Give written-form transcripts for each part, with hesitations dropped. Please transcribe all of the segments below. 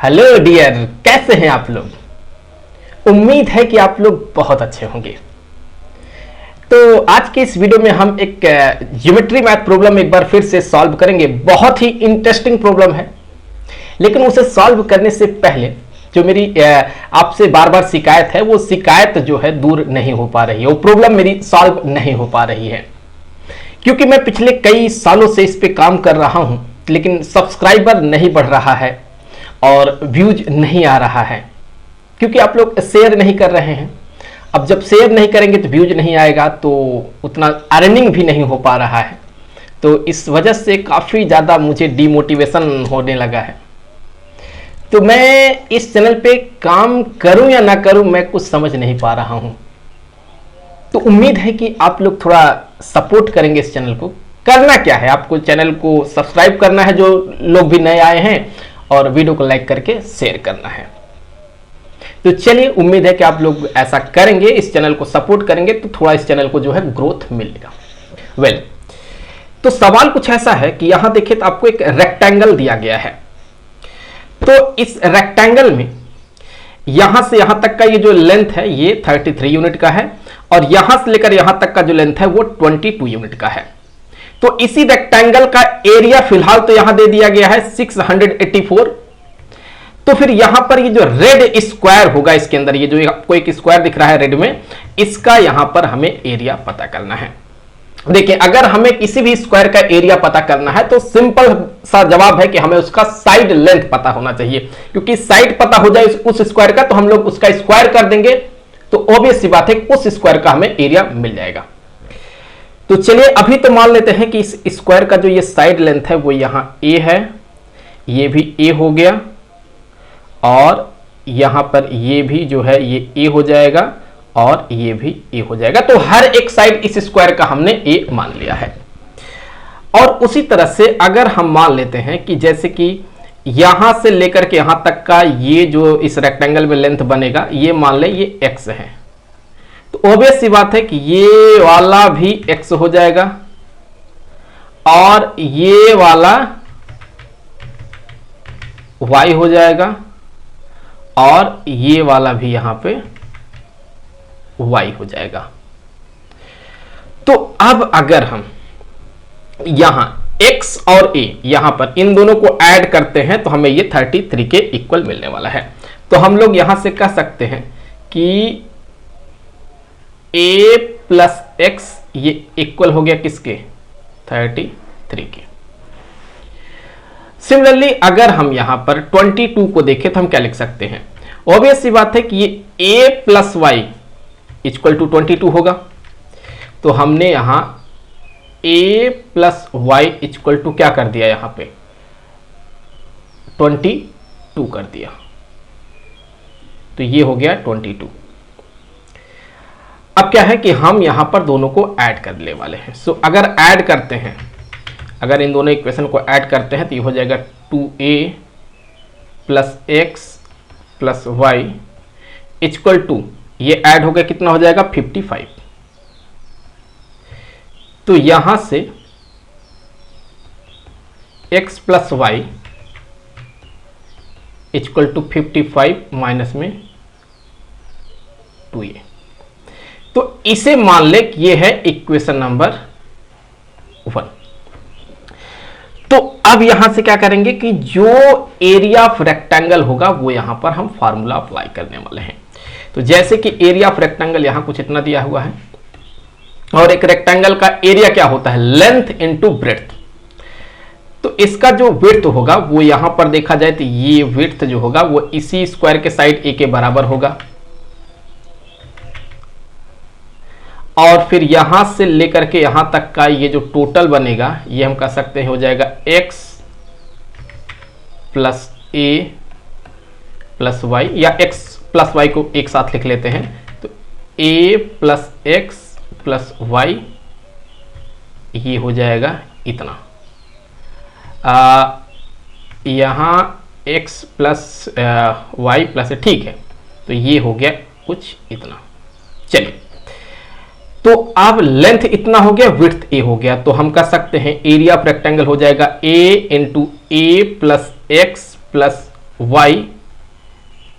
Hello dear, कैसे हैं आप लोग। उम्मीद है कि आप लोग बहुत अच्छे होंगे। तो आज के इस वीडियो में हम एक ज्योमेट्री मैथ प्रॉब्लम एक बार फिर से सॉल्व करेंगे। बहुत ही इंटरेस्टिंग प्रॉब्लम है, लेकिन उसे सॉल्व करने से पहले जो मेरी आपसे बार बार शिकायत है, वो शिकायत जो है दूर नहीं हो पा रही है, वो प्रॉब्लम मेरी सॉल्व नहीं हो पा रही है। क्योंकि मैं पिछले कई सालों से इस पे काम कर रहा हूं, लेकिन सब्सक्राइबर नहीं बढ़ रहा है और व्यूज नहीं आ रहा है, क्योंकि आप लोग शेयर नहीं कर रहे हैं। अब जब शेयर नहीं करेंगे तो व्यूज नहीं आएगा, तो उतना अर्निंग भी नहीं हो पा रहा है। तो इस वजह से काफ़ी ज़्यादा मुझे डिमोटिवेशन होने लगा है। तो मैं इस चैनल पे काम करूं या ना करूं, मैं कुछ समझ नहीं पा रहा हूं। तो उम्मीद है कि आप लोग थोड़ा सपोर्ट करेंगे इस चैनल को। करना क्या है, आपको चैनल को सब्सक्राइब करना है, जो लोग भी नए आए हैं, और वीडियो को लाइक करके शेयर करना है। तो चलिए, उम्मीद है कि आप लोग ऐसा करेंगे, इस चैनल को सपोर्ट करेंगे, तो थोड़ा इस चैनल को जो है ग्रोथ मिलेगा। वेल, तो सवाल कुछ ऐसा है कि यहां देखिए, तो आपको एक रेक्टेंगल दिया गया है। तो इस रेक्टेंगल में यहां से यहां तक का ये जो लेंथ है, ये 33 यूनिट का है, और यहां से लेकर यहां तक का जो लेंथ है वो 22 यूनिट का है। तो इसी रेक्टेंगल का एरिया फिलहाल तो यहां दे दिया गया है 684। तो फिर यहां पर ये जो रेड स्क्वायर होगा, इसके अंदर ये जो आपको एक स्क्वायर दिख रहा है रेड में, इसका यहां पर हमें एरिया पता करना है। देखिए, अगर हमें किसी भी स्क्वायर का एरिया पता करना है तो सिंपल सा जवाब है कि हमें उसका साइड लेंथ पता होना चाहिए, क्योंकि साइड पता हो जाए उस स्क्वायर का तो हम लोग उसका स्क्वायर कर देंगे, तो ऑब्वियस सी बात है उस स्क्वायर का हमें एरिया मिल जाएगा। तो चलिए, अभी तो मान लेते हैं कि इस स्क्वायर का जो ये साइड लेंथ है वो यहां ए है, ये भी ए हो गया, और यहां पर ये भी जो है ये ए हो जाएगा, और ये भी ए हो जाएगा। तो हर एक साइड इस स्क्वायर का हमने ए मान लिया है। और उसी तरह से अगर हम मान लेते हैं कि जैसे कि यहां से लेकर के यहां तक का ये जो इस रेक्टेंगल में लेंथ बनेगा, ये मान ले ये एक्स है, तो ऑब्वियस सी बात है कि ये वाला भी x हो जाएगा, और ये वाला y हो जाएगा, और ये वाला भी यहां पे y हो जाएगा। तो अब अगर हम यहां x और a यहां पर इन दोनों को ऐड करते हैं तो हमें ये 33 के इक्वल मिलने वाला है। तो हम लोग यहां से कह सकते हैं कि a प्लस एक्स ये इक्वल हो गया किसके, 33 के। सिमिलरली अगर हम यहां पर 22 को देखें तो हम क्या लिख सकते हैं, ऑब्वियस सी बात है कि ये a plus y equal to 22 होगा। तो हमने यहां a plus y equal to क्या कर दिया, यहां पे 22 कर दिया, तो ये हो गया 22। अब क्या है कि हम यहां पर दोनों को ऐड करने वाले हैं। सो अगर ऐड करते हैं, अगर इन दोनों इक्वेशन को ऐड करते हैं तो ये हो जाएगा 2a plus x plus y equal to, ये ऐड हो गया कितना हो जाएगा 55। तो यहां से x plus y equal to 55 minus में 2a। तो इसे मान ले कि ये है इक्वेशन नंबर 1। तो अब यहां से क्या करेंगे कि जो एरिया ऑफ रेक्टेंगल होगा वो यहां पर हम फार्मूला अप्लाई करने वाले हैं। तो जैसे कि एरिया ऑफ रेक्टेंगल यहां कुछ इतना दिया हुआ है, और एक रेक्टेंगल का एरिया क्या होता है, लेंथ इनटू ब्रेड्थ। तो इसका जो विड्थ होगा वो यहां पर देखा जाए तो ये विड्थ जो होगा वो इसी स्क्वायर के साइड ए के बराबर होगा, और फिर यहां से लेकर के यहां तक का ये जो टोटल बनेगा ये हम कह सकते हैं हो जाएगा x plus a plus y, या x प्लस वाई को एक साथ लिख लेते हैं। तो a plus x plus y ये हो जाएगा इतना, यहां x प्लस वाई प्लस, ठीक है, तो ये हो गया कुछ इतना। चलिए, तो अब लेंथ इतना हो गया, विड्थ a हो गया, तो हम कह सकते हैं एरिया ऑफ रेक्टेंगल हो जाएगा a into a plus x plus y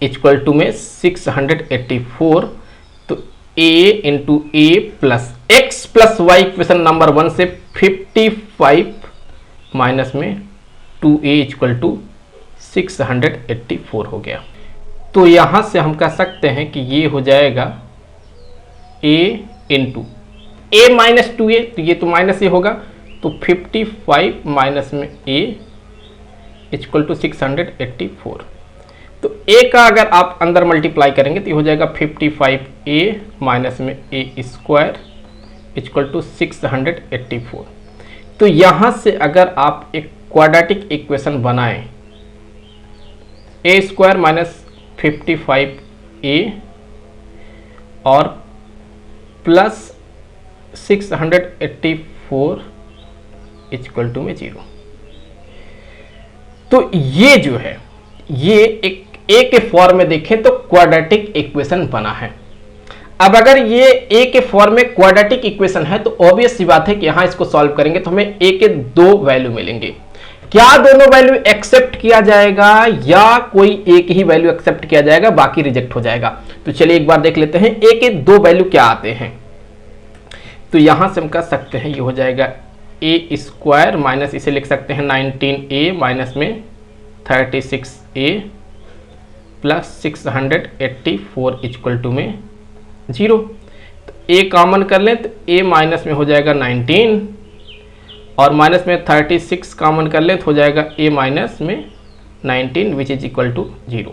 equal to में 684, तो a into a plus x plus y equation number 1 से 55 माइनस में 2a इक्वल टू 684 हो गया। तो यहां से हम कह सकते हैं कि ये हो जाएगा a into A minus 2a, तो ये तो माइनस ए होगा, तो 55 माइनस में a इक्वल टू 684। तो a का अगर आप अंदर मल्टीप्लाई करेंगे तो ये हो जाएगा 55a माइनस में a स्क्वायर इक्वल टू 684। तो यहां से अगर आप एक क्वाड्रेटिक इक्वेशन बनाएं, a स्क्वायर माइनस 55a और प्लस 684 इक्वल टू में 0, तो ये जो है ये एक ए के फॉर्म में देखें तो क्वाड्रेटिक इक्वेशन बना है। अब अगर ये ए के फॉर्म में क्वाड्रेटिक इक्वेशन है तो ऑब्वियस सी बात है कि यहां इसको सॉल्व करेंगे तो हमें ए के दो वैल्यू मिलेंगे। क्या दोनों वैल्यू एक्सेप्ट किया जाएगा या कोई एक ही वैल्यू एक्सेप्ट किया जाएगा, बाकी रिजेक्ट हो जाएगा? तो चलिए एक बार देख लेते हैं ए के दो वैल्यू क्या आते हैं। तो यहां से हम कह सकते हैं ये हो जाएगा ए स्क्वायर माइनस, इसे लिख सकते हैं 19a माइनस में 36a प्लस 684 इक्वल टू में 0। तो a कॉमन कर लें तो a माइनस में हो जाएगा 19 और माइनस में 36 कॉमन कर लें तो हो जाएगा a माइनस में 19 विच इज इक्वल टू 0।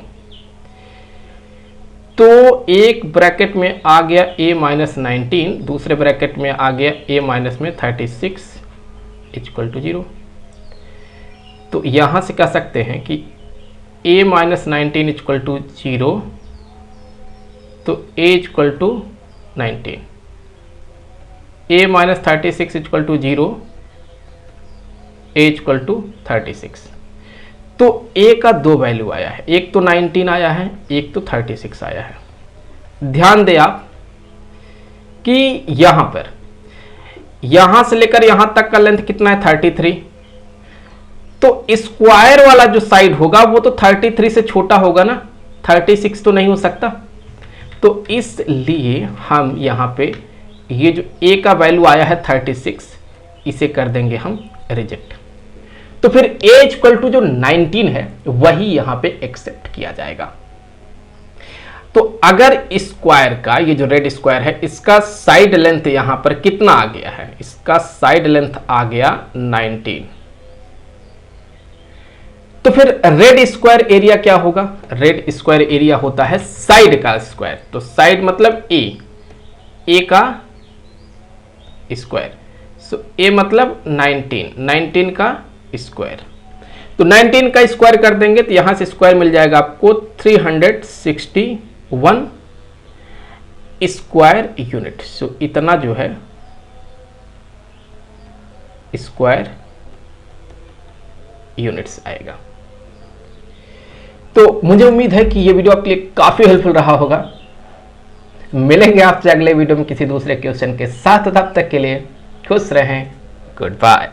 तो एक ब्रैकेट में आ गया a माइनस 19, दूसरे ब्रैकेट में आ गया a माइनस में 36 इक्वल टू 0। तो यहां से कह सकते हैं कि a माइनस 19 इक्वल टू 0, तो a equal to 19, a minus 36 equal to 0, a equal to 36। तो a का दो वैल्यू आया है, एक तो 19 आया है, एक तो 36 आया है। ध्यान दें आप कि यहां पर यहां से लेकर यहां तक का लेंथ कितना है 33, तो स्क्वायर वाला जो साइड होगा वो तो 33 से छोटा होगा ना, 36 तो नहीं हो सकता। तो इसलिए हम यहां पे ये जो a का वैल्यू आया है 36, इसे कर देंगे हम रिजेक्ट। तो फिर a इक्वल टू जो 19 है वही यहां पे एक्सेप्ट किया जाएगा। तो अगर स्क्वायर का ये जो रेड स्क्वायर है इसका साइड लेंथ यहां पर कितना आ गया है, इसका साइड लेंथ आ गया 19, तो फिर रेड स्क्वायर एरिया क्या होगा? रेड स्क्वायर एरिया होता है साइड का स्क्वायर, तो साइड मतलब ए का स्क्वायर, सो ए मतलब 19 का स्क्वायर। तो 19 का स्क्वायर कर देंगे तो यहां से स्क्वायर मिल जाएगा आपको 361 स्क्वायर यूनिट। सो इतना जो है स्क्वायर यूनिट्स आएगा। तो मुझे उम्मीद है कि ये वीडियो आपके लिए काफी हेल्पफुल रहा होगा। मिलेंगे आपसे अगले वीडियो में किसी दूसरे क्वेश्चन के साथ, तब तक के लिए खुश रहें, गुड बाय।